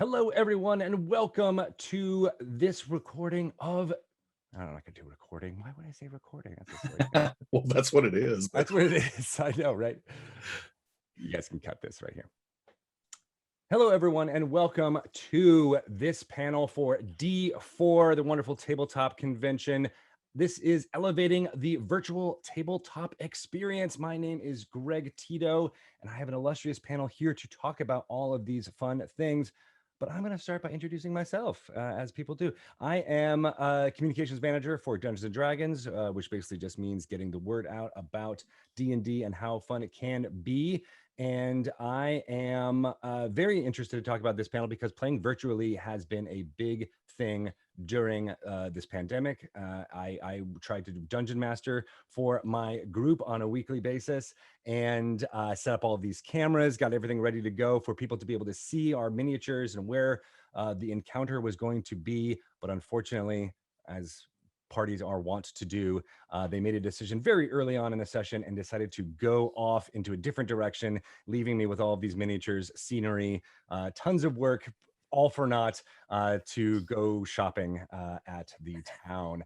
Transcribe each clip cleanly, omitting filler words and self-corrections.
Hello, everyone, and welcome to this recording of. I'm not going to do recording. Why would I say recording? That's a silly thing. Well, that's what it is. That's what it is. I know, right? You guys can cut this right here. Hello, everyone, and welcome to this panel for D4, the wonderful tabletop convention. This is elevating the virtual tabletop experience. My name is Greg Tito, and I have an illustrious panel here to talk about all of these fun things. But I'm going to start by introducing myself, as people do. I am a communications manager for Dungeons & Dragons, which basically just means getting the word out about D&D and how fun it can be. And I am very interested to talk about this panel because playing virtually has been a big thing during this pandemic. I tried to do Dungeon Master for my group on a weekly basis and set up all of these cameras, got everything ready to go for people to be able to see our miniatures and where the encounter was going to be. But unfortunately, as parties are wont to do, they made a decision very early on in the session and decided to go off into a different direction, leaving me with all of these miniatures, scenery, tons of work, all for naught, to go shopping at the town.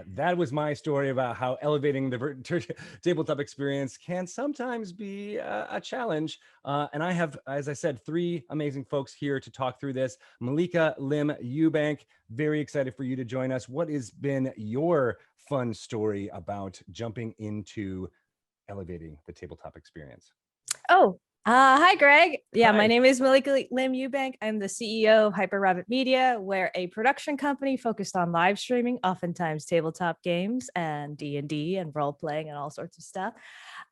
That was my story about how elevating the tabletop experience can sometimes be a challenge. And I have, as I said, three amazing folks here to talk through this. Malika Eubank, very excited for you to join us. What has been your fun story about jumping into elevating the tabletop experience? Hi, Greg. Yeah, Hi. my name is Malika Eubank. I'm the CEO of HyperRPG Media. We're a production company focused on live streaming, oftentimes tabletop games and D&D and role playing and all sorts of stuff.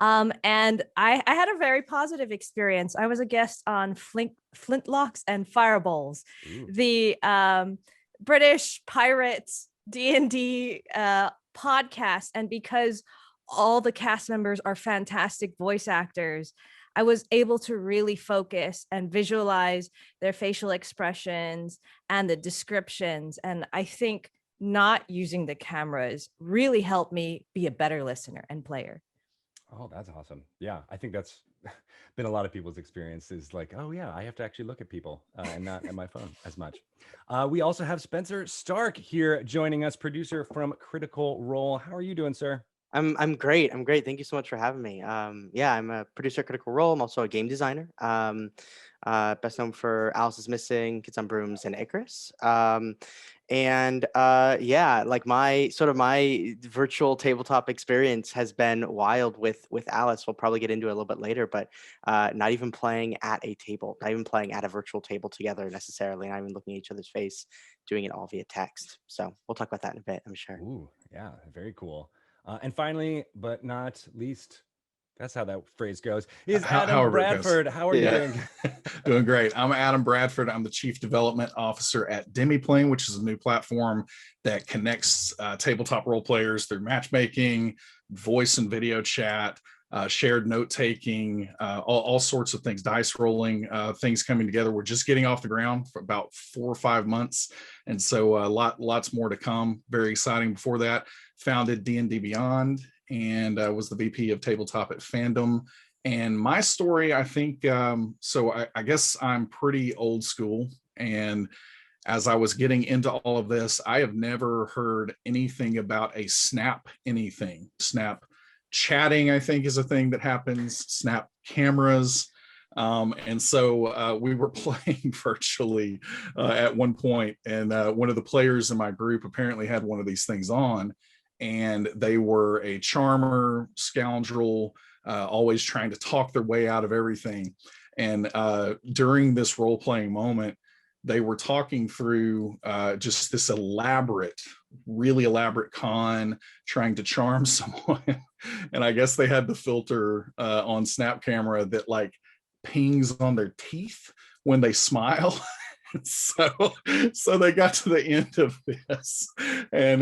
And I had a very positive experience. I was a guest on Flintlocks and Fireballs, Ooh. the British pirates D&D podcast. And because all the cast members are fantastic voice actors, I was able to really focus and visualize their facial expressions and the descriptions. And I think not using the cameras really helped me be a better listener and player. Oh, that's awesome. Yeah, I think that's been a lot of people's experience is like, oh yeah, I have to actually look at people and not at my phone as much. We also have Spenser Starke here joining us, producer from Critical Role. How are you doing, sir? I'm great. I'm great. Thank you so much for having me. Yeah, I'm a producer at Critical Role. I'm also a game designer. Best known for Alice is Missing, Kids on Brooms, and Icarus. Yeah, like my virtual tabletop experience has been wild with Alice. We'll probably get into it a little bit later, but not even playing at a table, not even playing at a virtual table together necessarily, not even looking at each other's face, doing it all via text. So we'll talk about that in a bit, I'm sure. Ooh, yeah, very cool. And finally, but not least, that's how that phrase goes, is Adam Bradford. How are you doing? Doing great. I'm Adam Bradford. I'm the Chief Development Officer at Demiplane, which is a new platform that connects tabletop role players through matchmaking, voice and video chat, shared note-taking, all sorts of things, dice rolling, things coming together. We're just getting off the ground for about 4 or 5 months. And so lots more to come. Very exciting. Before that, founded D&D Beyond and was the VP of Tabletop at Fandom. And my story, I think, I guess I'm pretty old school. And as I was getting into all of this, I have never heard anything about a Snap anything. Snap chatting, I think, is a thing that happens. Snap cameras. And so we were playing virtually at one point, and one of the players in my group apparently had one of these things on, and they were a charmer, scoundrel, always trying to talk their way out of everything. And during this role-playing moment, they were talking through just this really elaborate con, trying to charm someone. And I guess they had the filter on Snap camera that like pings on their teeth when they smile. So they got to the end of this, and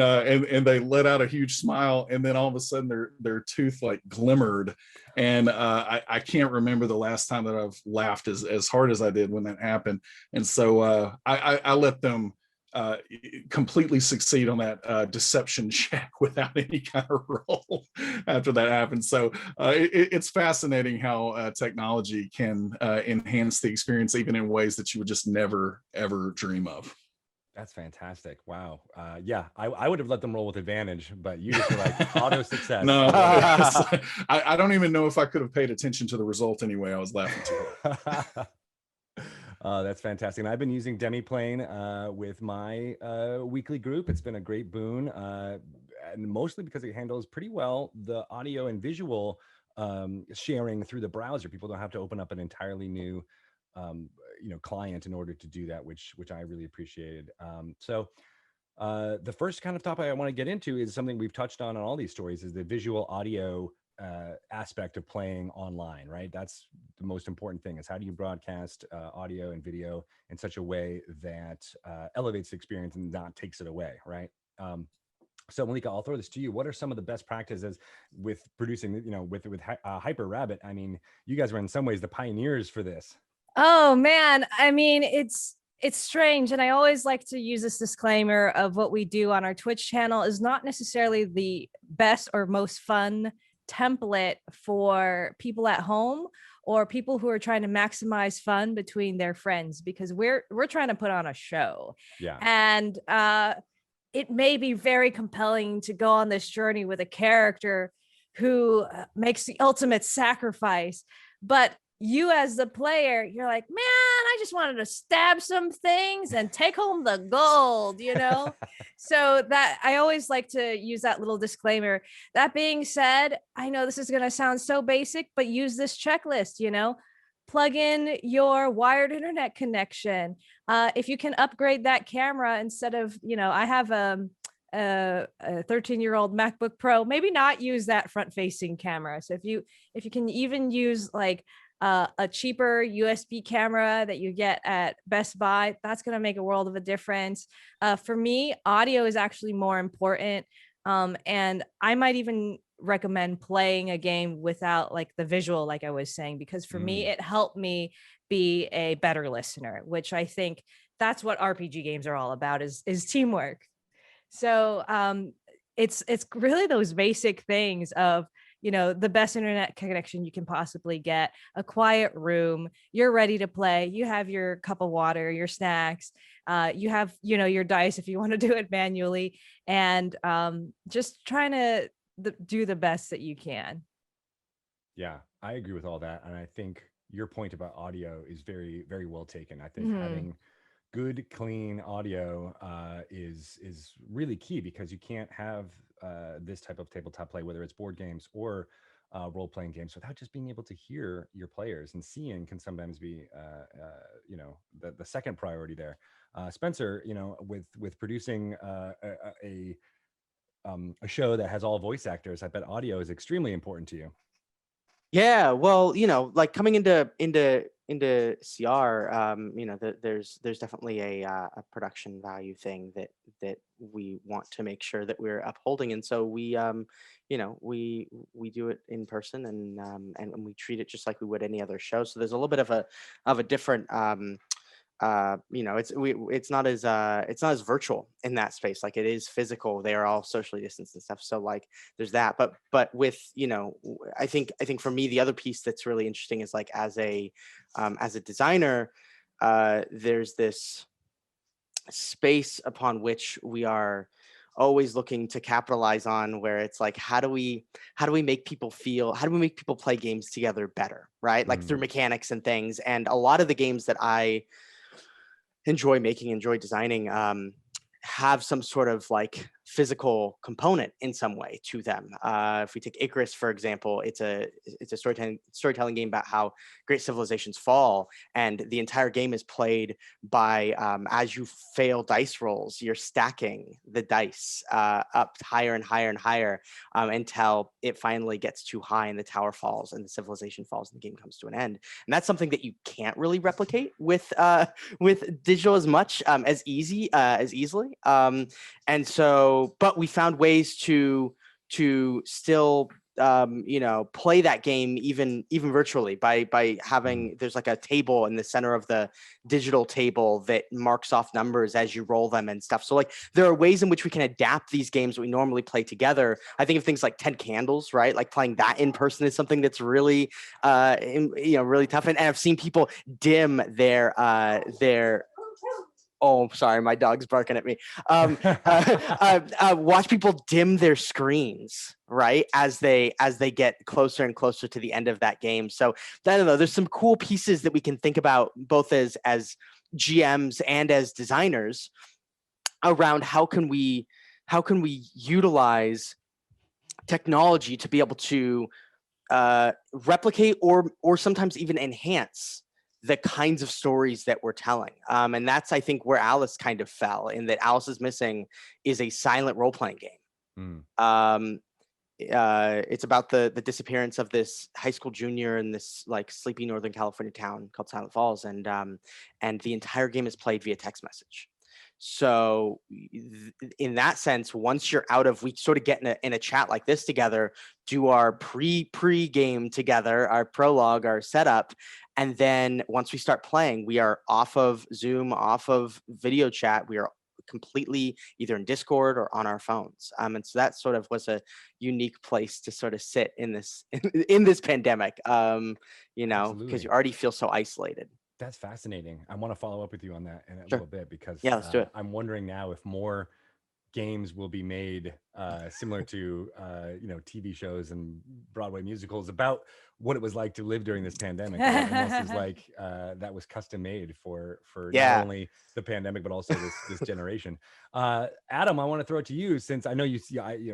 they let out a huge smile, and then all of a sudden their tooth like glimmered, and I can't remember the last time that I've laughed as hard as I did when that happened. And so I let them completely succeed on that deception check without any kind of roll after that happens. So it's fascinating how technology can enhance the experience even in ways that you would just never ever dream of. That's fantastic. Wow. Yeah, I would have let them roll with advantage, but you just were like auto success. No, I don't even know if I could have paid attention to the result anyway. I was laughing too hard. That's fantastic. And I've been using Demiplane with my weekly group. It's been a great boon, and mostly because it handles pretty well the audio and visual sharing through the browser. People don't have to open up an entirely new client in order to do that, which I really appreciated. So the first kind of topic I want to get into is something we've touched on all these stories, is the visual audio aspect of playing online, right? That's the most important thing, is how do you broadcast audio and video in such a way that elevates the experience and not takes it away, right? So Malika, I'll throw this to you. What are some of the best practices with producing, with HyperRPG? I mean, you guys were in some ways the pioneers for this. Oh man, I mean, it's strange, and I always like to use this disclaimer of what we do on our Twitch channel is not necessarily the best or most fun template for people at home or people who are trying to maximize fun between their friends, because we're trying to put on a show. Yeah. And it may be very compelling to go on this journey with a character who makes the ultimate sacrifice, but you as the player, you're like, man, I just wanted to stab some things and take home the gold, So that I always like to use that little disclaimer. That being said, I know this is going to sound so basic, but use this checklist, plug in your wired internet connection. If you can upgrade that camera instead of, I have a 13-year-old MacBook Pro, maybe not use that front facing camera. So if you can even use like a cheaper USB camera that you get at Best Buy, that's going to make a world of a difference. For me, audio is actually more important. And I might even recommend playing a game without like the visual, like I was saying, because for me, it helped me be a better listener, which I think that's what RPG games are all about, is teamwork. So it's really those basic things of, the best internet connection you can possibly get, a quiet room, you're ready to play, you have your cup of water, your snacks, you have, your dice if you want to do it manually, and just trying to do the best that you can. Yeah, I agree with all that. And I think your point about audio is very, very well taken. I think having good, clean audio is really key, because you can't have this type of tabletop play, whether it's board games or role-playing games, without just being able to hear your players. And seeing can sometimes be, the second priority there. Spenser, with producing a show that has all voice actors, I bet audio is extremely important to you. Yeah, well, like coming into CR, there's definitely a production value thing that we want to make sure that we're upholding, and so we do it in person, and we treat it just like we would any other show. So there's a little bit of a different it's not as virtual in that space. Like, it is physical. They are all socially distanced and stuff. So like there's that, but with, I think for me, the other piece that's really interesting is like, as a designer, there's this space upon which we are always looking to capitalize on, where it's like, how do we make people play games together better, right? Like through mechanics and things. And a lot of the games that I enjoy designing have some sort of like physical component in some way to them. If we take Icarus, for example, it's a storytelling game about how great civilizations fall, and the entire game is played by as you fail dice rolls, you're stacking the dice up higher and higher and higher until it finally gets too high and the tower falls and the civilization falls and the game comes to an end. And that's something that you can't really replicate with digital as much as easily. And so, but we found ways to still play that game even virtually by having, there's like a table in the center of the digital table that marks off numbers as you roll them and stuff. So like there are ways in which we can adapt these games that we normally play together. I think of things like 10 Candles, right? Like playing that in person is something that's really really tough. And I've seen people dim their oh, sorry, my dog's barking at me. Watch people dim their screens, right, as they get closer and closer to the end of that game. So I don't know. There's some cool pieces that we can think about both as GMs and as designers around how can we utilize technology to be able to replicate or sometimes even enhance the kinds of stories that we're telling. And that's, I think, where Alice kind of fell, in that Alice is Missing is a silent role-playing game. It's about the disappearance of this high school junior in this like sleepy Northern California town called Silent Falls. And the entire game is played via text message. So in that sense, once you're out of, we sort of get in a chat like this together, do our pre-game together, our prologue, our setup. And then once we start playing, we are off of Zoom, off of video chat. We are completely either in Discord or on our phones. And so that sort of was a unique place to sort of sit in this, in this pandemic, because you already feel so isolated. That's fascinating. I want to follow up with you on that in a Sure. little bit, because let's do it. I'm wondering now if more games will be made similar to TV shows and Broadway musicals about what it was like to live during this pandemic. Almost as like that was custom made for not only the pandemic but also this generation. Adam, I want to throw it to you, since I know you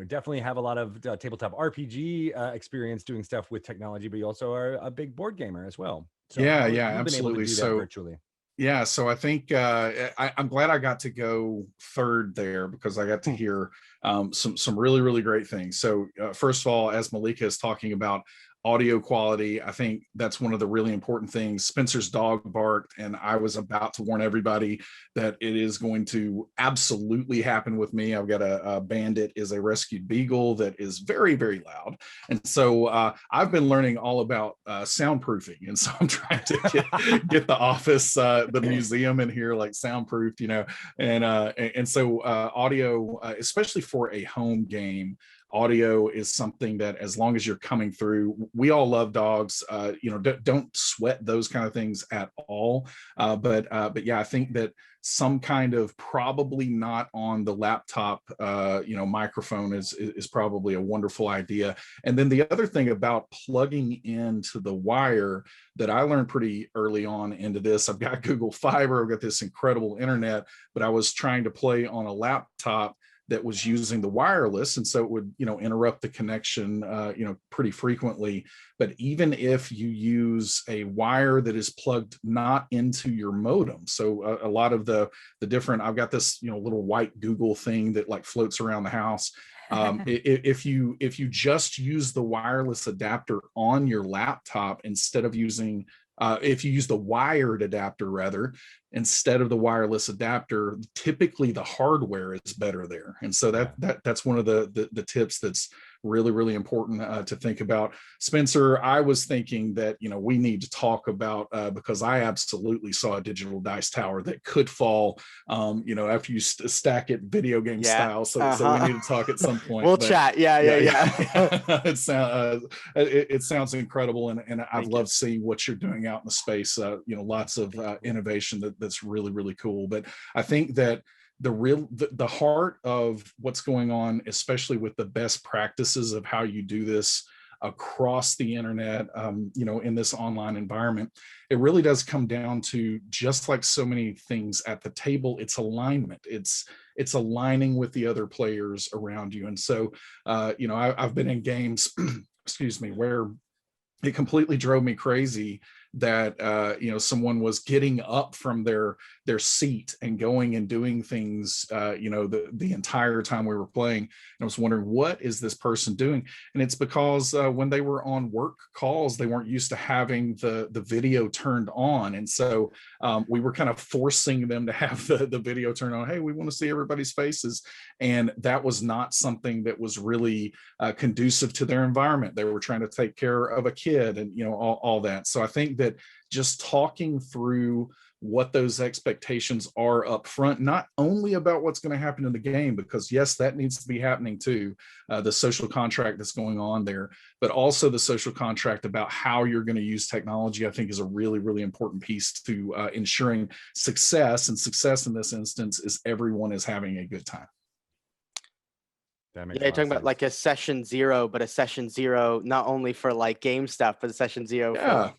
definitely have a lot of tabletop RPG experience doing stuff with technology, but you also are a big board gamer as well. So yeah, you've absolutely. Been able to do that virtually. Yeah, so I think I'm glad I got to go third there, because I got to hear some really, really great things. So first of all, as Malika is talking about audio quality, I think that's one of the really important things. Spenser's dog barked, and I was about to warn everybody that it is going to absolutely happen with me. I've got a Bandit is a rescued beagle that is very, very loud. And so I've been learning all about soundproofing. And so I'm trying to get the office, the museum in here like soundproofed, and so audio, especially for a home game, audio is something that, as long as you're coming through, we all love dogs, don't sweat those kind of things at all. But yeah, I think that some kind of, probably not on the laptop, microphone is probably a wonderful idea. And then the other thing about plugging into the wire that I learned pretty early on into this, I've got Google Fiber, I've got this incredible internet, but I was trying to play on a laptop that was using the wireless, and so it would interrupt the connection pretty frequently. But even if you use a wire that is plugged not into your modem, so a lot of the different, I've got this little white Google thing that like floats around the house. If you just use the wireless adapter on your laptop instead of using if you use the wired adapter rather instead of the wireless adapter, typically the hardware is better there. And so that's one of the tips that's really, really important to think about. Spenser, I was thinking that we need to talk about because I absolutely saw a digital dice tower that could fall after you stack it video game style. So we need to talk at some point. We'll chat. It sounds incredible, and I've loved seeing what you're doing out in the space. Lots of innovation that's really, really cool. But I think that the heart of what's going on, especially with the best practices of how you do this across the internet, in this online environment, it really does come down to, just like so many things at the table, it's alignment. It's aligning with the other players around you. And so, I've been in games, excuse me, where it completely drove me crazy that someone was getting up from their their seat and going and doing things, the entire time we were playing. And I was wondering, what is this person doing? And it's because when they were on work calls, they weren't used to having the video turned on. And so we were kind of forcing them to have the video turned on. Hey, we want to see everybody's faces. And that was not something that was really conducive to their environment. They were trying to take care of a kid and, all that. So I think that just talking through what those expectations are up front, not only about what's going to happen in the game, because yes, that needs to be happening too, the social contract that's going on there, but also the social contract about how you're going to use technology, I think is a really, really important piece to ensuring success. And success in this instance is everyone is having a good time. Yeah, you're talking about like a session 0, but a session 0 not only for like game stuff, but a session 0 for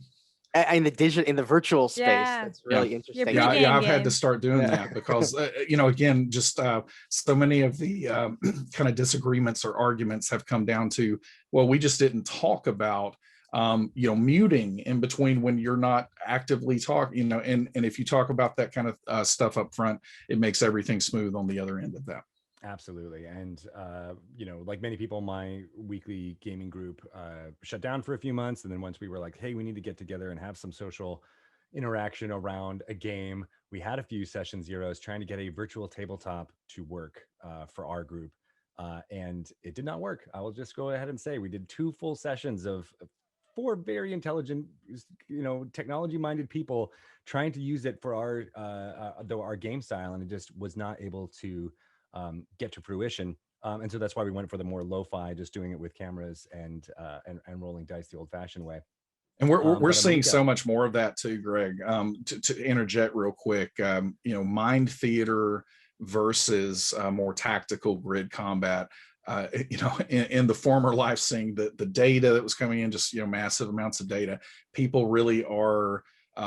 in the virtual space. That's really interesting. Yeah, I've had to start doing that because again, just so many of the kind of disagreements or arguments have come down to, well, we just didn't talk about muting in between when you're not actively talking, and if you talk about that kind of stuff up front, it makes everything smooth on the other end of that. Absolutely. And, like many people, my weekly gaming group shut down for a few months. And then once we were like, hey, we need to get together and have some social interaction around a game, we had a few session 0s trying to get a virtual tabletop to work for our group. And it did not work. I will just go ahead and say we did 2 full sessions of 4 very intelligent, technology-minded people trying to use it for our game style. And it just was not able to get to fruition. And so that's why we went for the more lo-fi, just doing it with cameras and rolling dice the old-fashioned way. And we're seeing so much more of that too, Greg. To interject real quick, mind theater versus more tactical grid combat. In the former life, seeing the data that was coming in, just massive amounts of data. People really are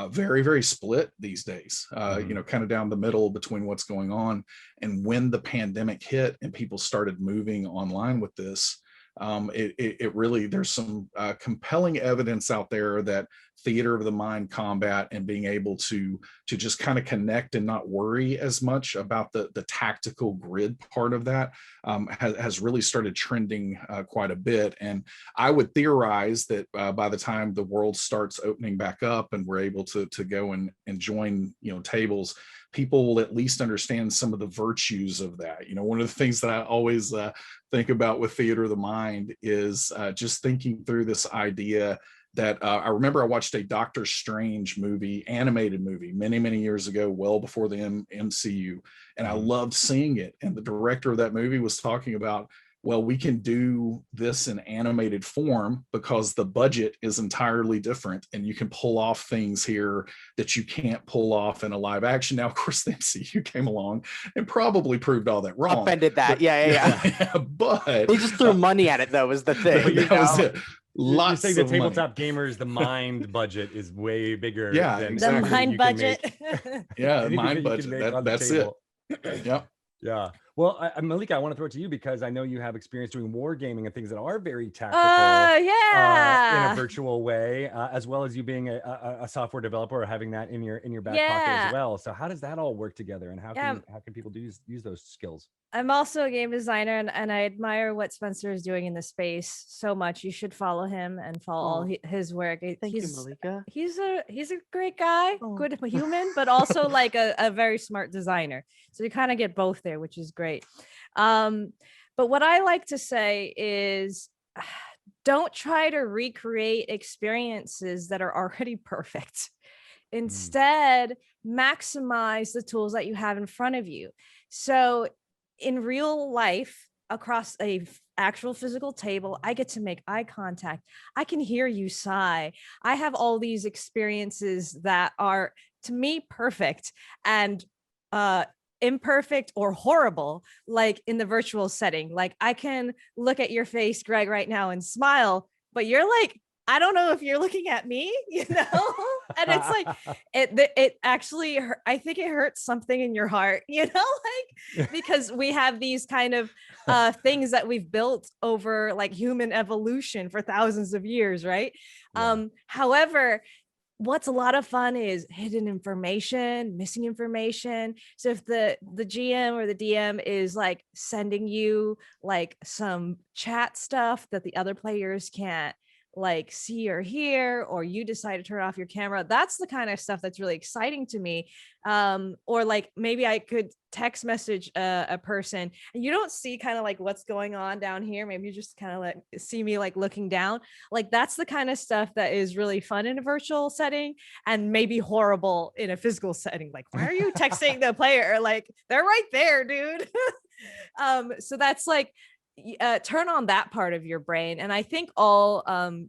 very, very split these days, kind of down the middle between what's going on. And when the pandemic hit and people started moving online with this, it really, there's some compelling evidence out there that theater of the mind combat and being able to just kind of connect and not worry as much about the tactical grid part of that has really started trending quite a bit. And I would theorize that by the time the world starts opening back up and we're able to go and join tables, people will at least understand some of the virtues of that. One of the things that I always think about with theater of the mind is just thinking through this idea that I remember I watched a Doctor Strange animated movie many, many years ago, well before the MCU. And I loved seeing it. And the director of that movie was talking about, well, we can do this in animated form because the budget is entirely different and you can pull off things here that you can't pull off in a live action. Now, of course, the MCU came along and probably proved all that wrong. Upended that. Yeah. But they just threw money at it, though, was the thing. That was it. Lots of the tabletop gamers, the mind budget is way bigger. Yeah, than the mind budget. Mind budget. That's it. Yep. Yeah. Well, Malika, I want to throw it to you because I know you have experience doing wargaming and things that are very tactical in a virtual way, as well as you being a software developer or having that in your back pocket as well. So how does that all work together, and how can people use those skills? I'm also a game designer, and I admire what Spenser is doing in the space so much. You should follow him and follow all his work. Thank you, Malika. He's a great guy, good human, but also like a very smart designer. So you kind of get both there, which is great. But what I like to say is, don't try to recreate experiences that are already perfect. Instead, maximize the tools that you have in front of you. So in real life, across a actual physical table, I get to make eye contact. I can hear you sigh. I have all these experiences that are, to me, perfect and imperfect or horrible, like in the virtual setting. Like I can look at your face, Greg, right now and smile, but you're like, I don't know if you're looking at me, and it's like, it actually, I think it hurts something in your heart, like, because we have these kind of things that we've built over like human evolution for thousands of years, right? Yeah. However, what's a lot of fun is hidden information, missing information. So if the GM or the DM is like sending you like some chat stuff that the other players can't like see or hear, or you decide to turn off your camera, that's the kind of stuff that's really exciting to me. Or like maybe I could text message a person and you don't see kind of like what's going on down here. Maybe you just kind of like see me like looking down. Like that's the kind of stuff that is really fun in a virtual setting and maybe horrible in a physical setting. Like, why are you texting the player? Like, they're right there, dude. So that's like, turn on that part of your brain. And I think all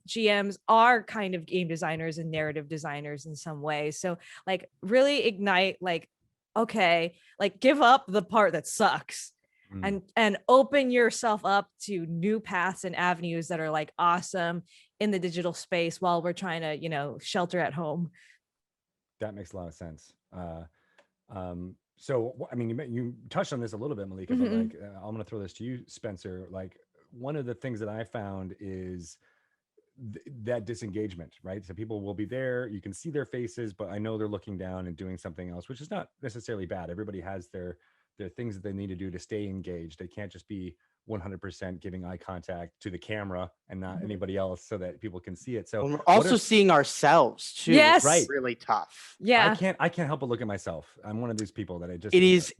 GMs are kind of game designers and narrative designers in some way. So like really ignite, like, okay, like give up the part that sucks and open yourself up to new paths and avenues that are like awesome in the digital space while we're trying to, you know, shelter at home. That makes a lot of sense. So, I mean, you touched on this a little bit, Malika, but like, I'm going to throw this to you, Spenser. Like, one of the things that I found is that disengagement, right? So people will be there, you can see their faces, but I know they're looking down and doing something else, which is not necessarily bad. Everybody has their things that they need to do to stay engaged. They can't just be 100% giving eye contact to the camera and not anybody else so that people can see it. So we're also seeing ourselves too. Yes. Right. Really tough. Yeah. I can't help but look at myself. I'm one of these people that it is,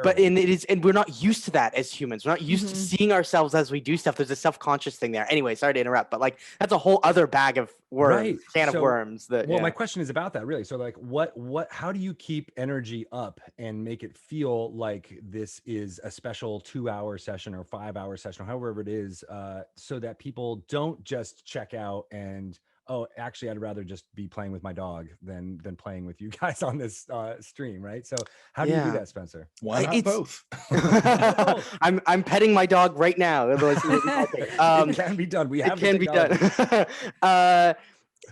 but and we're not used to that as humans. We're not used to seeing ourselves as we do stuff. There's a self-conscious thing there. Anyway, sorry to interrupt, but like that's a whole other bag of worms, can of worms. My question is about that, really. So like how do you keep energy up and make it feel like this is a special 2-hour session or 5-hour session or however it is, so that people don't just check out and, oh, actually I'd rather just be playing with my dog than playing with you guys on this stream, right? So how do you do that, Spenser? Why not both? I'm petting my dog right now. It can be done. It can be done.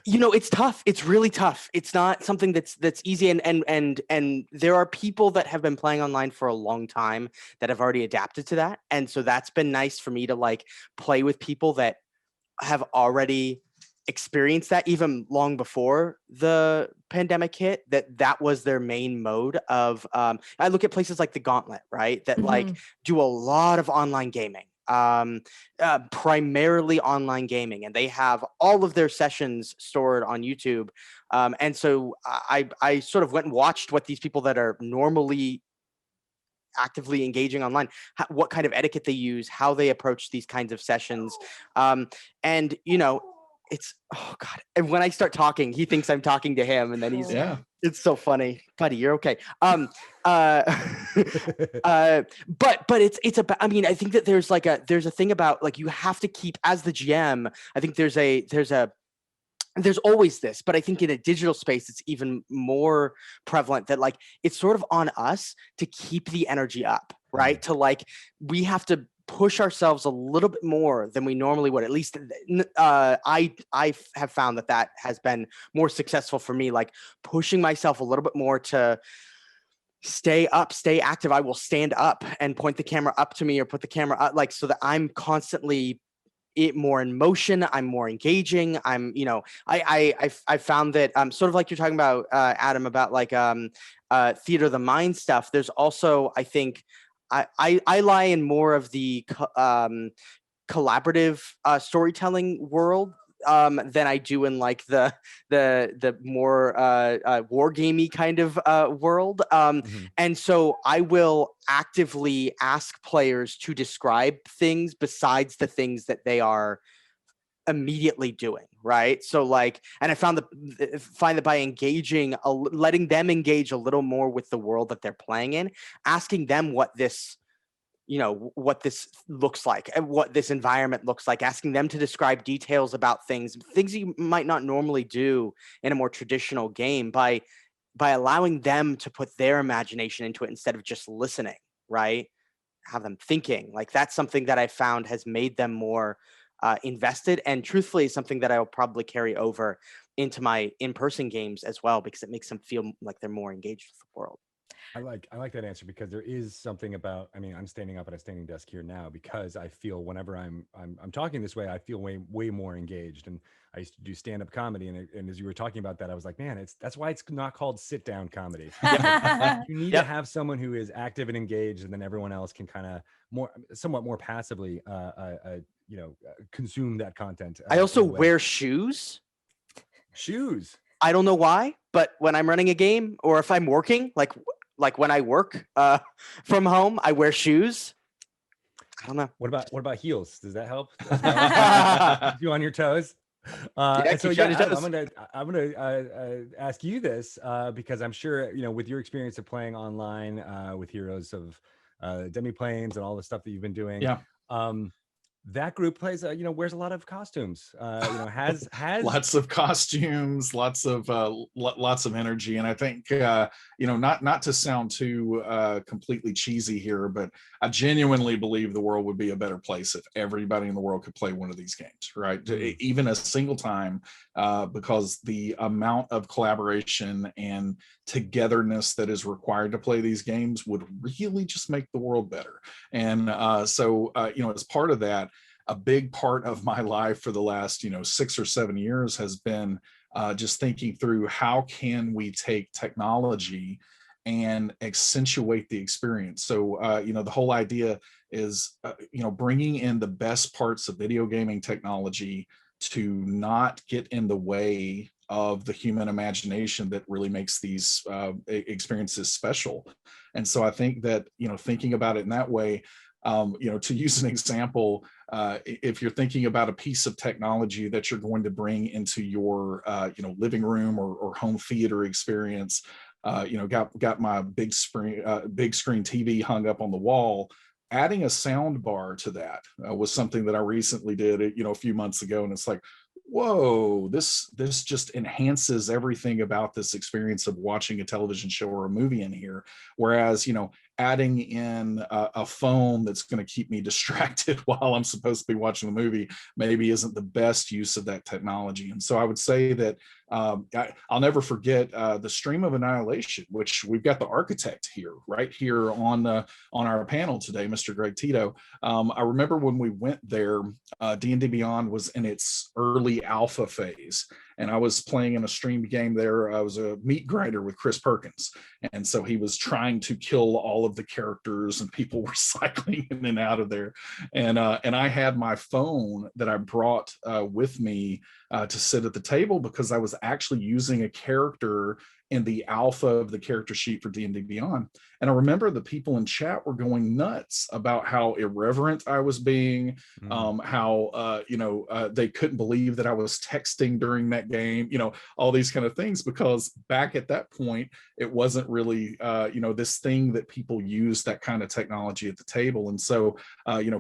You know, it's tough. It's really tough. It's not something that's easy. And there are people that have been playing online for a long time that have already adapted to that. And so that's been nice for me to like play with people that have already experienced that even long before the pandemic hit, that was their main mode of, I look at places like the Gauntlet, right? That like do a lot of online gaming. Primarily online gaming, and they have all of their sessions stored on YouTube. And so I sort of went and watched what these people that are normally actively engaging online, what kind of etiquette they use, how they approach these kinds of sessions. And you know, it's, oh God. And when I start talking, he thinks I'm talking to him, and then he's, it's so funny. Buddy, you're okay. But it's about, I mean, I think that there's a thing about like, you have to keep, as the GM, I think there's always this, but I think in a digital space, it's even more prevalent that like, it's sort of on us to keep the energy up, right? To like, we have to push ourselves a little bit more than we normally would. At least I have found that has been more successful for me, like pushing myself a little bit more to stay up, stay active. I will stand up and point the camera up to me or put the camera up, like, so that I'm constantly more in motion, I'm more engaging. I'm, you know, I found that sort of like you're talking about, Adam, about like theater of the mind stuff. There's also, I think, I lie in more of the collaborative storytelling world than I do in like the more war gamey kind of world. And so I will actively ask players to describe things besides the things that they are immediately doing, right? So like, and I find that by engaging, letting them engage a little more with the world that they're playing in, asking them what this, you know, what this looks like and what this environment looks like, asking them to describe details about things you might not normally do in a more traditional game, by allowing them to put their imagination into it instead of just listening, right? Have them thinking. Like, that's something that I found has made them more invested, and truthfully something that I will probably carry over into my in-person games as well, because it makes them feel like they're more engaged with the world. I like that answer, because there is something about, I mean, I'm standing up at a standing desk here now because I feel whenever I'm talking this way, I feel way more engaged. And I used to do stand-up comedy, and as you were talking about that, I was like, man, that's why it's not called sit-down comedy. You need to Yep. have someone who is active and engaged, and then everyone else can kind of somewhat more passively consume that content. I also in a way. wear shoes. Shoes. I don't know why, but when I'm running a game or if I'm working, like when I work from home, I wear shoes. I don't know. What about heels? Does that help? Keep you on your toes. And so keep you on your Adam, toes. I'm gonna ask you this because I'm sure with your experience of playing online with heroes of Demiplanes and all the stuff that you've been doing. Yeah. That group plays, wears a lot of costumes. Has lots of costumes, lots of energy, and I think not to sound too completely cheesy here, but I genuinely believe the world would be a better place if everybody in the world could play one of these games, right? Even a single time, because the amount of collaboration and togetherness that is required to play these games would really just make the world better. And so as part of that, a big part of my life for the last 6 or 7 years has been just thinking through how can we take technology and accentuate the experience. So the whole idea is bringing in the best parts of video gaming technology to not get in the way of the human imagination that really makes these experiences special. And so I think that thinking about it in that way, to use an example, if you're thinking about a piece of technology that you're going to bring into your living room or home theater experience, got my big screen TV hung up on the wall. Adding a sound bar to that was something that I recently did a few months ago, and it's like, whoa, this just enhances everything about this experience of watching a television show or a movie in here. Whereas adding in a phone that's going to keep me distracted while I'm supposed to be watching the movie maybe isn't the best use of that technology. And so I would say that I'll never forget the Stream of Annihilation, which we've got the architect here, right here on our panel today, Mr. Greg Tito. I remember when we went there, D&D Beyond was in its early alpha phase, and I was playing in a streamed game there. I was a meat grinder with Chris Perkins, and so he was trying to kill all of the characters, and people were cycling in and out of there. And I had my phone that I brought with me to sit at the table because I was actually using a character in the alpha of the character sheet for D&D Beyond. And I remember the people in chat were going nuts about how irreverent I was being, how they couldn't believe that I was texting during that game, all these kind of things, because back at that point, it wasn't really, this thing that people use that kind of technology at the table. And so,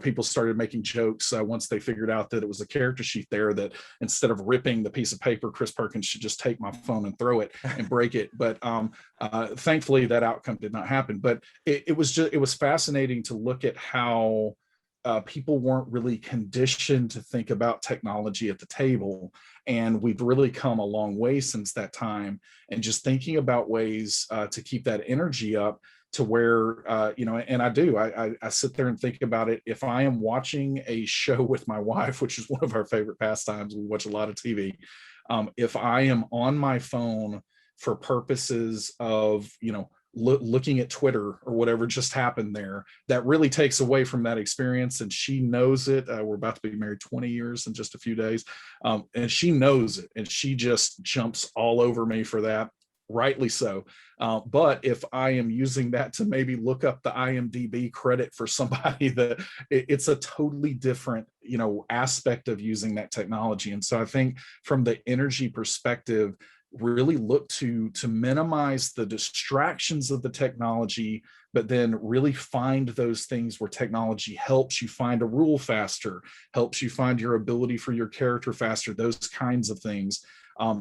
people started making jokes once they figured out that it was a character sheet there, that instead of ripping the piece of paper, Chris Perkins should just take my phone and throw it and break it. But thankfully that outcome did not happen. But it was fascinating to look at how people weren't really conditioned to think about technology at the table. And we've really come a long way since that time. And just thinking about ways to keep that energy up to where, and I sit there and think about it. If I am watching a show with my wife, which is one of our favorite pastimes, we watch a lot of TV. If I am on my phone for purposes of, looking at Twitter or whatever just happened there, that really takes away from that experience. And she knows it. We're about to be married 20 years in just a few days. And she knows it. And she just jumps all over me for that. Rightly so. But if I am using that to maybe look up the IMDb credit for somebody, that it's a totally different, aspect of using that technology. And so I think from the energy perspective, really look to minimize the distractions of the technology, but then really find those things where technology helps you find a rule faster, helps you find your ability for your character faster, those kinds of things.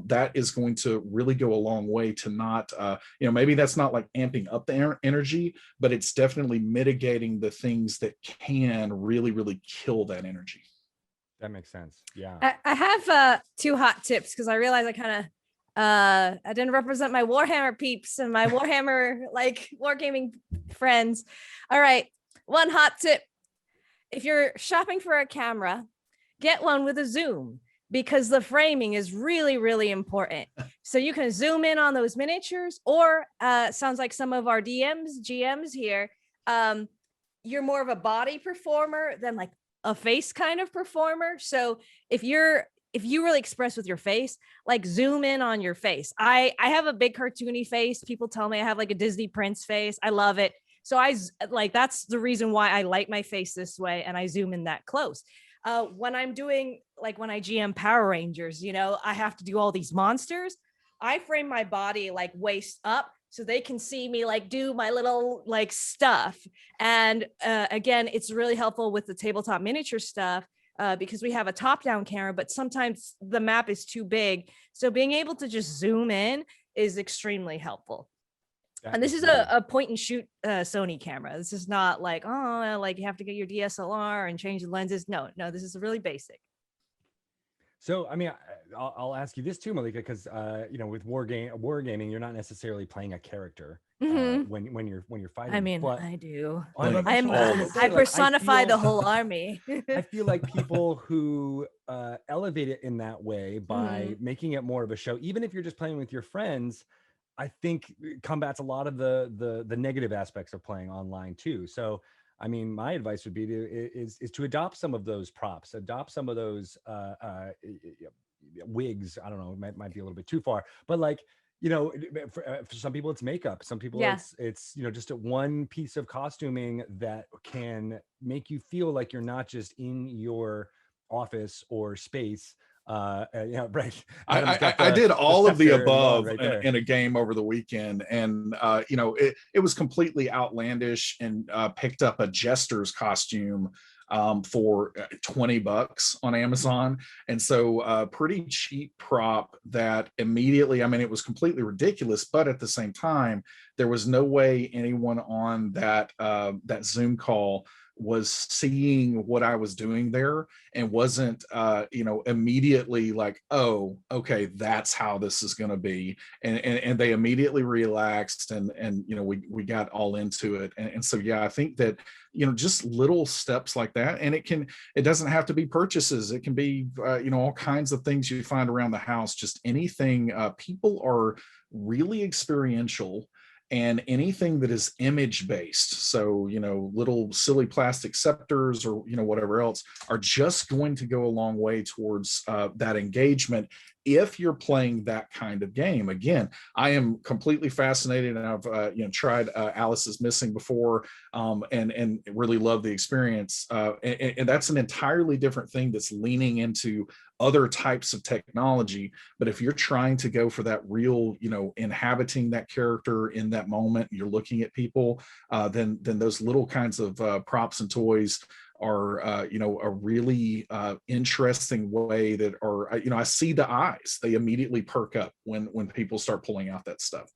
That is going to really go a long way to not, maybe that's not like amping up the energy, but it's definitely mitigating the things that can really, really kill that energy. That makes sense. Yeah. I have 2 hot tips, because I realize I kind of I didn't represent my Warhammer peeps and my Warhammer like wargaming friends. All right, one hot tip. If you're shopping for a camera, get one with a zoom, because the framing is really, really important. So you can zoom in on those miniatures, or sounds like some of our GMs here, you're more of a body performer than like a face kind of performer. So if you really express with your face, like zoom in on your face. I have a big cartoony face. People tell me I have like a Disney Prince face. I love it. So that's the reason why I light my face this way, and I zoom in that close. When I'm doing, like when I GM Power Rangers, I have to do all these monsters. I frame my body like waist up so they can see me like do my little like stuff. And again, it's really helpful with the tabletop miniature stuff because we have a top-down camera, but sometimes the map is too big. So being able to just zoom in is extremely helpful. And this is a point and shoot Sony camera. This is not like, oh, like you have to get your DSLR and change the lenses. No, this is really basic. So, I mean, I'll ask you this too, Malika, because with wargaming, you're not necessarily playing a character when you're fighting. I mean, but I do. I personify the whole army. I feel like people who elevate it in that way by making it more of a show, even if you're just playing with your friends, I think combats a lot of the negative aspects of playing online too. So, I mean, my advice would be to adopt some of those props, adopt some of those wigs. I don't know, it might be a little bit too far, but like, for some people it's makeup, some people it's just a one piece of costuming that can make you feel like you're not just in your office or space. Right. I did all of the above in a game over the weekend, and it was completely outlandish, and picked up a jester's costume for $20 on Amazon. And so pretty cheap prop that immediately, I mean, it was completely ridiculous, but at the same time, there was no way anyone on that Zoom call was seeing what I was doing there and wasn't immediately like, oh, okay, that's how this is going to be, and they immediately relaxed, and we got all into it. And so I think that just little steps like that, and it doesn't have to be purchases, it can be all kinds of things you find around the house, just anything. People are really experiential, and anything that is image based, so little silly plastic scepters or whatever else, are just going to go a long way towards that engagement if you're playing that kind of game. Again, I am completely fascinated, and I've tried Alice's Missing before, and really love the experience, and that's an entirely different thing that's leaning into other types of technology. But if you're trying to go for that real, inhabiting that character in that moment, you're looking at people, then those little kinds of props and toys are a really interesting way that are, I see the eyes, they immediately perk up when people start pulling out that stuff.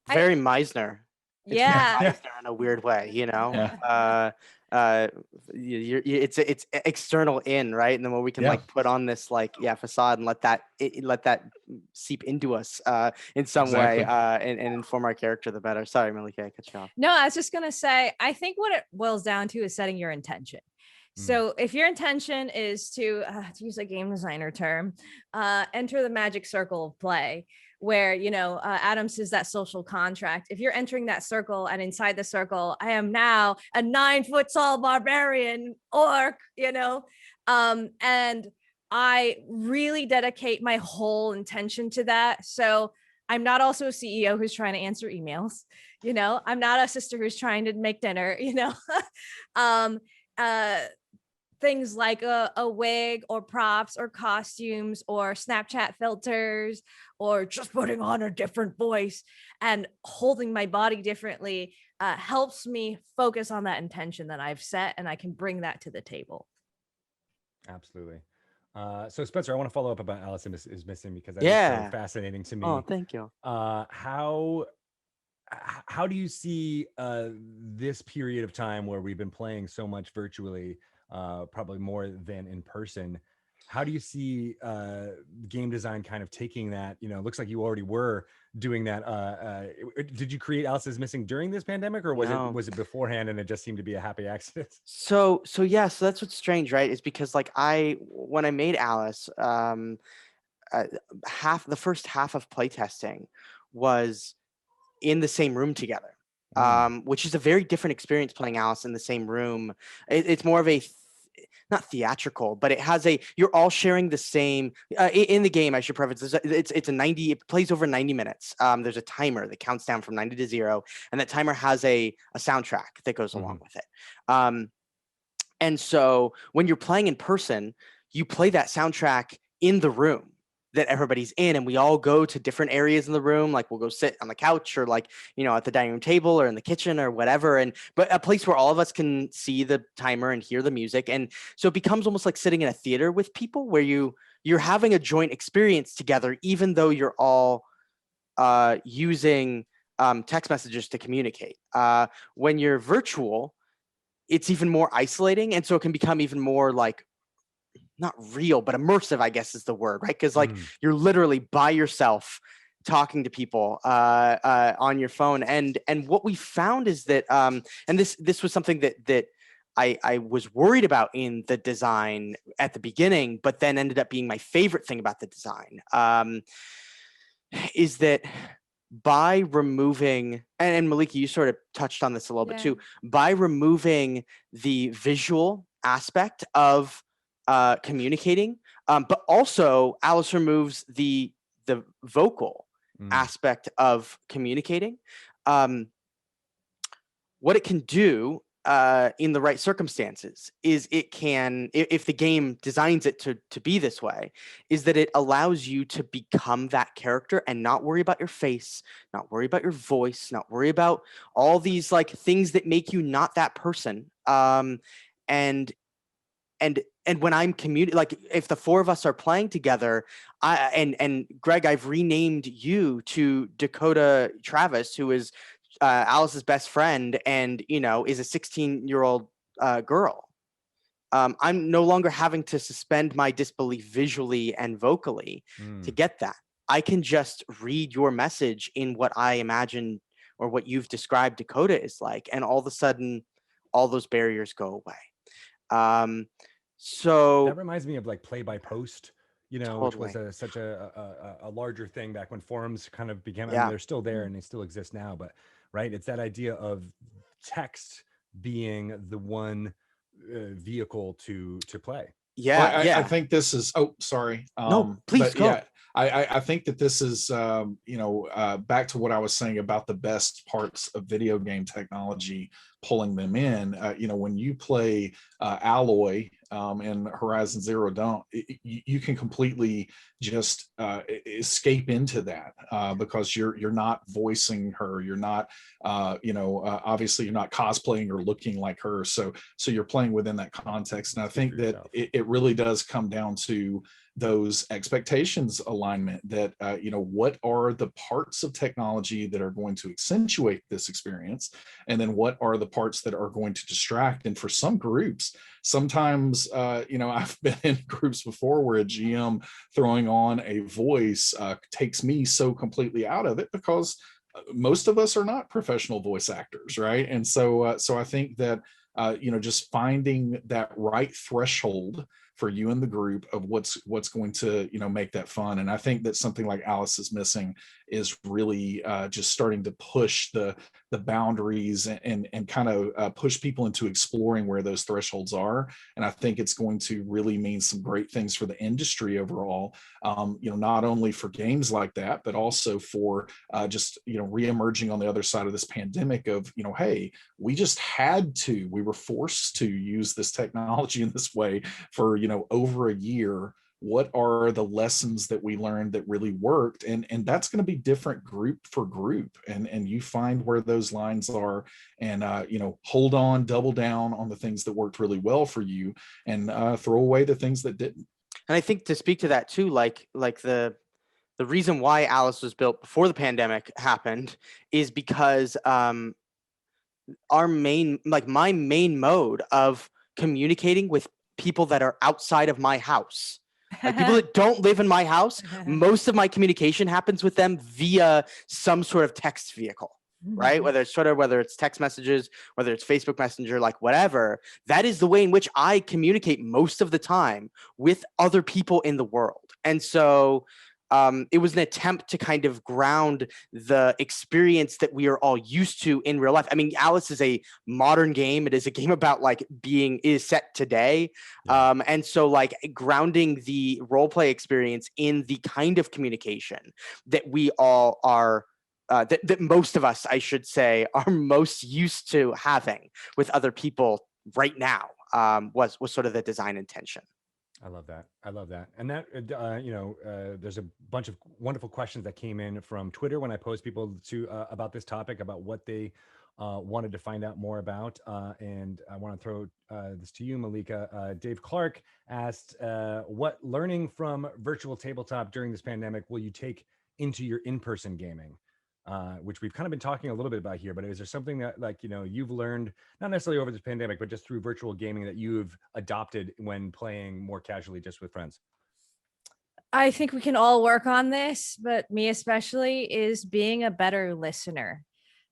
Very Meisner. Yeah. Meisner in a weird way, it's external in, right? And then when we can like put on this facade and let that seep into us in some way, and inform our character the better. Sorry, Malika, I cut you off. No, I was just gonna say, I think what it boils down to is setting your intention. So if your intention is to use a game designer term, enter the magic circle of play, where, Adam says that social contract. If you're entering that circle, and inside the circle, I am now a 9-foot tall barbarian orc, and I really dedicate my whole intention to that. So I'm not also a CEO who's trying to answer emails. I'm not a sister who's trying to make dinner, things like a wig or props or costumes or Snapchat filters or just putting on a different voice and holding my body differently helps me focus on that intention that I've set, and I can bring that to the table. Absolutely. So Spenser, I want to follow up about Alice is Missing, because that is so fascinating to me. Oh, thank you. How do you see this period of time where we've been playing so much virtually, probably more than in person? How do you see game design kind of taking that? Looks like you already were doing that. Did you create Alice is Missing during this pandemic, or was No. it beforehand and it just seemed to be a happy accident? So yeah, so that's what's strange, right? Is because like when I made Alice, the first half of playtesting was in the same room together, which is a very different experience playing Alice in the same room. It's more of a not theatrical, but you're all sharing the same in the game. I should preface this, it plays over 90 minutes. There's a timer that counts down from 90 to 0, and that timer has a soundtrack that goes along with it. And so when you're playing in person, you play that soundtrack in the room that everybody's in, and we all go to different areas in the room. Like we'll go sit on the couch, or like, at the dining room table, or in the kitchen, or whatever. But a place where all of us can see the timer and hear the music. And so it becomes almost like sitting in a theater with people, where you're having a joint experience together, even though you're all using text messages to communicate. When you're virtual, it's even more isolating, and so it can become even more like, not real, but immersive, I guess is the word, right? Because like you're literally by yourself talking to people on your phone. And what we found is that, and this was something that I was worried about in the design at the beginning, but then ended up being my favorite thing about the design, is that by removing, and Malika, you sort of touched on this a little bit too, by removing the visual aspect of communicating, but also Alice removes the vocal aspect of communicating. What it can do in the right circumstances is it can, if the game designs it to be this way, is that it allows you to become that character and not worry about your face, not worry about your voice, not worry about all these like things that make you not that person. And when I'm like if the four of us are playing together, and Greg, I've renamed you to Dakota Travis, who is Alice's best friend, and is a 16-year-old girl. I'm no longer having to suspend my disbelief visually and vocally to get that. I can just read your message in what I imagine, or what you've described Dakota is like, and all of a sudden, all those barriers go away. So that reminds me of like play by post, which was such a larger thing back when forums kind of began. I mean, they're still there and they still exist now, but right, it's that idea of text being the one vehicle to play. I think this is, sorry. No, please go. Yeah, I think that this is, back to what I was saying about the best parts of video game technology, pulling them in. When you play Alloy in Horizon Zero Dawn, you can completely just escape into that because you're not voicing her. You're not, obviously you're not cosplaying or looking like her. So you're playing within that context. And I think that it really does come down to those expectations alignment, that what are the parts of technology that are going to accentuate this experience, and then what are the parts that are going to distract. And for some groups, sometimes I've been in groups before where a GM throwing on a voice takes me so completely out of it, because most of us are not professional voice actors, right? And so I think that just finding that right threshold for you and the group of what's going to make that fun. And I think that something like Alice is Missing is really just starting to push the boundaries and kind of push people into exploring where those thresholds are. And I think it's going to really mean some great things for the industry overall, not only for games like that, but also for just reemerging on the other side of this pandemic of hey, we were forced to use this technology in this way for over a year. What are the lessons that we learned that really worked? And that's going to be different group for group, and you find where those lines are, and hold on, double down on the things that worked really well for you, and throw away the things that didn't. And I think to speak to that too, like the reason why Alice was built before the pandemic happened is because my main mode of communicating with people that are outside of my house Like people that don't live in my house, most of my communication happens with them via some sort of text vehicle, right? Whether it's text messages, whether it's Facebook Messenger, like whatever. That is the way in which I communicate most of the time with other people in the world. And so it was an attempt to kind of ground the experience that we are all used to in real life. I mean, Alice is a modern game. It is a game about like is set today. Yeah. And so like grounding the role play experience in the kind of communication that we all are that most of us, I should say, are most used to having with other people right now was sort of the design intention. I love that. I love that. And that, there's a bunch of wonderful questions that came in from Twitter when I posed people to about this topic, about what they wanted to find out more about. And I want to throw this to you, Malika. Dave Clark asked, what learning from virtual tabletop during this pandemic will you take into your in-person gaming? Which we've kind of been talking a little bit about here, but is there something that you've learned, not necessarily over this pandemic, but just through virtual gaming that you've adopted when playing more casually just with friends? I think we can all work on this, but me especially, is being a better listener.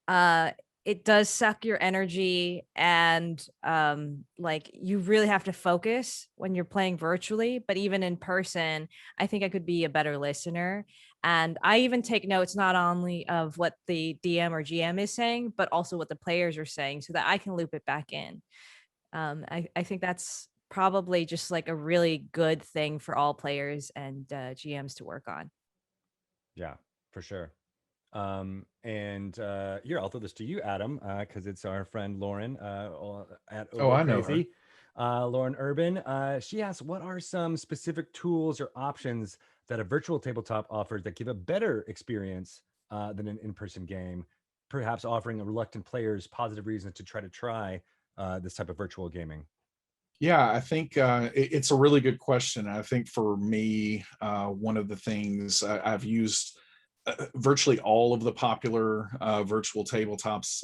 It does suck your energy, and like you really have to focus when you're playing virtually, but even in person, I think I could be a better listener. And I even take notes not only of what the DM or GM is saying, but also what the players are saying so that I can loop it back in. I think that's probably just like a really good thing for all players and GMs to work on. Yeah, for sure. And here, I'll throw this to you, Adam, because it's our friend Lauren at I know her. Crazy. Lauren Urban. She asks, what are some specific tools or options that a virtual tabletop offers that give a better experience than an in-person game, perhaps offering reluctant players positive reasons to try this type of virtual gaming? Yeah, I think it's a really good question. I think for me, one of the things I've used virtually all of the popular virtual tabletops,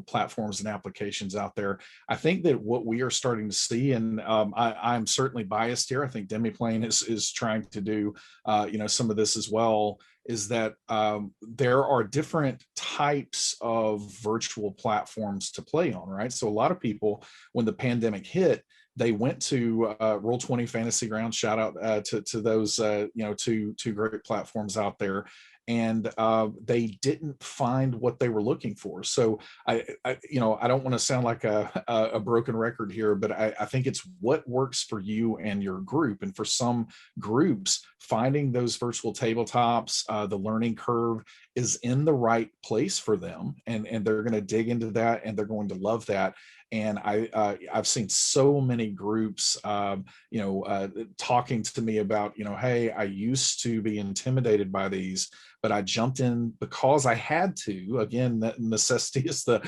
platforms and applications out there. I think that what we are starting to see, and I'm certainly biased here, I think Demiplane is trying to do, some of this as well, is that there are different types of virtual platforms to play on, right? So a lot of people, when the pandemic hit, they went to Roll20 Fantasy Grounds. Shout out to those two great platforms out there, and they didn't find what they were looking for. So I don't want to sound like a broken record here, but I think it's what works for you and your group. And for some groups, finding those virtual tabletops, the learning curve is in the right place for them, and they're going to dig into that and they're going to love that. And I've seen so many groups, talking to me about, hey, I used to be intimidated by these, but I jumped in because I had to. Again, that necessity is the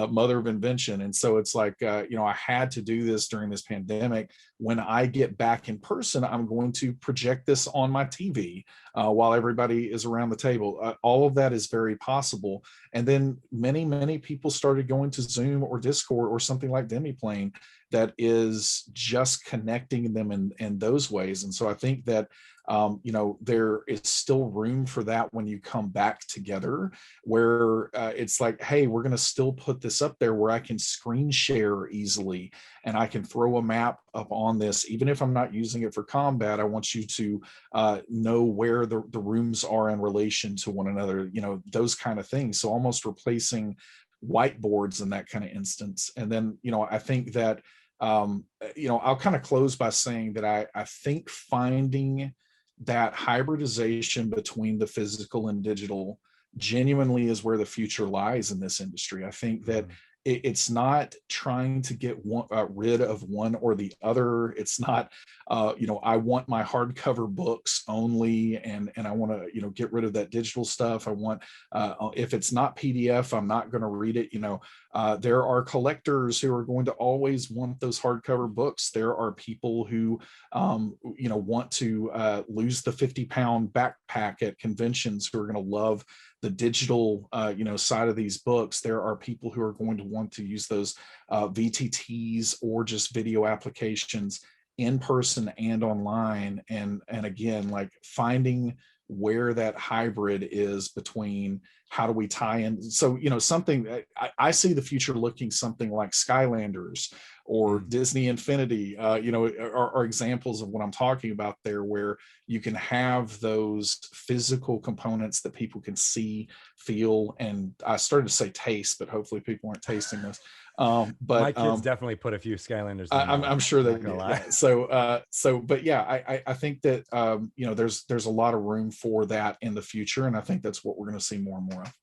mother of invention. And so it's like, I had to do this during this pandemic. When I get back in person, I'm going to project this on my TV while everybody is around the table. All of that is very possible. And then many, many people started going to Zoom or Discord or something like Demiplane that is just connecting them in those ways. And so I think that there is still room for that when you come back together, where it's like, hey, we're going to still put this up there where I can screen share easily and I can throw a map up on this. Even if I'm not using it for combat, I want you to know where the rooms are in relation to one another, those kind of things. So almost replacing whiteboards in that kind of instance. And then, I think that, I'll kind of close by saying that I think finding that hybridization between the physical and digital genuinely is where the future lies in this industry. I think that it's not trying to get rid of one or the other. It's not, I want my hardcover books only, and I want to, get rid of that digital stuff. I want, if it's not PDF, I'm not going to read it. There are collectors who are going to always want those hardcover books. There are people who, want to lose the 50-pound backpack at conventions who are going to love the digital, side of these books. There are people who are going to want to use those VTTs or just video applications. in person and online, and again, like finding where that hybrid is between how do we tie in. So, something I see the future looking something like Skylanders or Disney Infinity, are examples of what I'm talking about there, where you can have those physical components that people can see, feel, and I started to say taste, but hopefully people aren't tasting this. But my kids definitely put a few Skylanders in their mouth, I'm sure not that, gonna lie. yeah. But yeah, I think that, there's a lot of room for that in the future. And I think that's what we're going to see more and more of.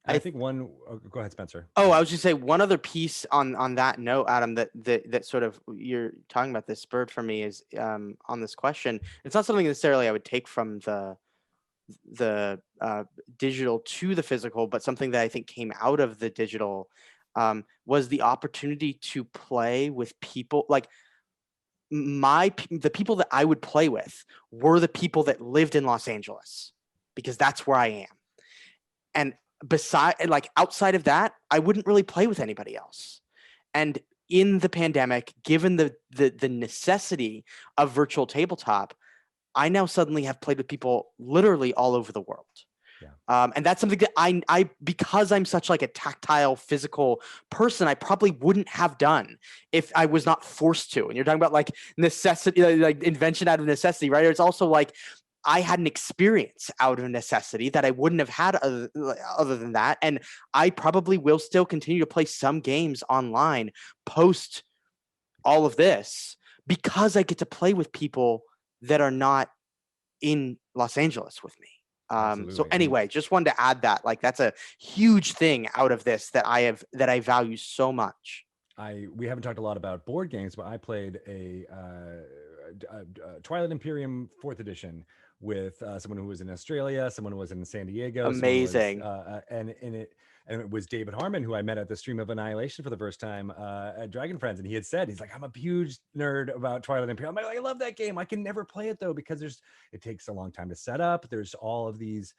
I think one, go ahead, Spenser. Oh, I was just say one other piece on that note, Adam, that sort of you're talking about this spurred for me is on this question. It's not something necessarily I would take from the digital to the physical, but something that I think came out of the digital was the opportunity to play with people. Like the people that I would play with were the people that lived in Los Angeles, because that's where I am. And outside of that, I wouldn't really play with anybody else. And in the pandemic, given the necessity of virtual tabletop, I now suddenly have played with people literally all over the world. Yeah. And that's something that I because I'm such like a tactile, physical person, I probably wouldn't have done if I was not forced to. And you're talking about like necessity, like invention out of necessity, right? It's also like I had an experience out of necessity that I wouldn't have had other than that. And I probably will still continue to play some games online post all of this because I get to play with people that are not in Los Angeles with me. So anyway, just wanted to add that, like, that's a huge thing out of this that I value so much. We haven't talked a lot about board games, but I played a Twilight Imperium 4th edition with someone who was in Australia, someone who was in San Diego. Amazing. And it was David Harmon, who I met at the Stream of Annihilation for the first time at Dragon Friends. And he had said, he's like, I'm a huge nerd about Twilight Imperium. I'm like, I love that game. I can never play it though, because it takes a long time to set up. There's all of these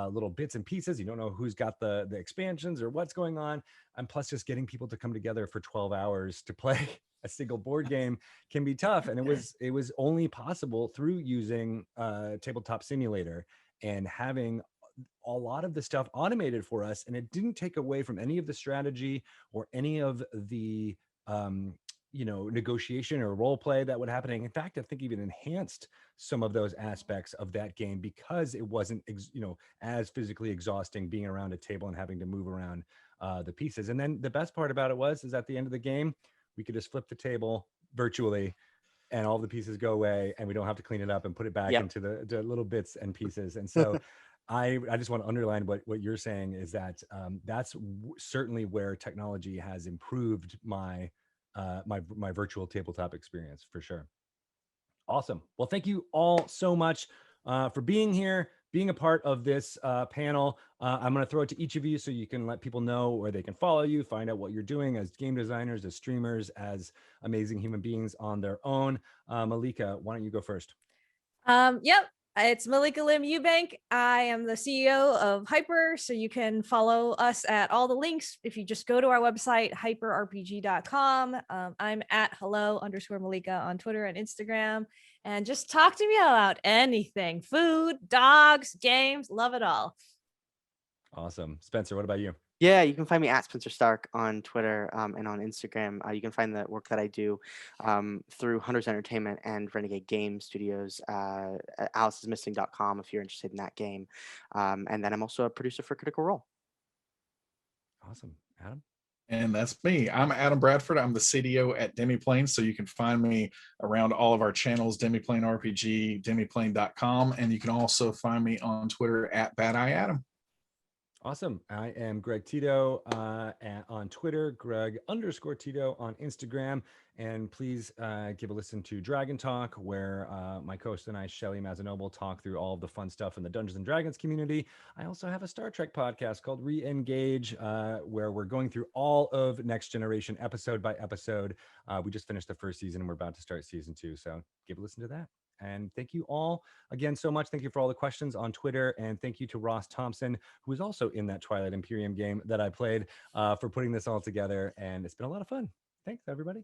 little bits and pieces. You don't know who's got the expansions or what's going on. And plus just getting people to come together for 12 hours to play a single board game can be tough. And it was only possible through using Tabletop Simulator and having a lot of the stuff automated for us. And it didn't take away from any of the strategy or any of the negotiation or role play that would happen. In fact, I think even enhanced some of those aspects of that game, because it wasn't as physically exhausting being around a table and having to move around the pieces. And then the best part about it is at the end of the game, we could just flip the table virtually and all the pieces go away, and we don't have to clean it up and put it back into the little bits and pieces. And so I just want to underline what you're saying is that that's certainly where technology has improved my virtual tabletop experience for sure. Awesome. Well, thank you all so much for being here, being a part of this panel. I'm going to throw it to each of you so you can let people know where they can follow you, find out what you're doing as game designers, as streamers, as amazing human beings on their own. Malika, why don't you go first? Yep. It's Malika Eubank. I am the CEO of Hyper, so you can follow us at all the links. If you just go to our website, hyperrpg.com. I'm at hello_Malika on Twitter and Instagram. And just talk to me about anything: food, dogs, games, love it all. Awesome. Spenser, what about you? Yeah, you can find me at Spenser Starke on Twitter and on Instagram. You can find the work that I do through Hunters Entertainment and Renegade Game Studios, alicesmissing.com if you're interested in that game. And then I'm also a producer for Critical Role. Awesome. Adam? And that's me. I'm Adam Bradford. I'm the CDO at Demiplane. So you can find me around all of our channels, Demiplane RPG, demiplane.com. And you can also find me on Twitter at Bad Eye Adam. Awesome. I am Greg Tito on Twitter, Greg_Tito on Instagram. And please give a listen to Dragon Talk, where my co-host and I, Shelly Mazanoble, talk through all of the fun stuff in the Dungeons and Dragons community. I also have a Star Trek podcast called Re-Engage, where we're going through all of Next Generation episode by episode. We just finished the first season and we're about to start season 2. So give a listen to that. And thank you all again so much. Thank you for all the questions on Twitter. And thank you to Ross Thompson, who was also in that Twilight Imperium game that I played, for putting this all together. And it's been a lot of fun. Thanks, everybody.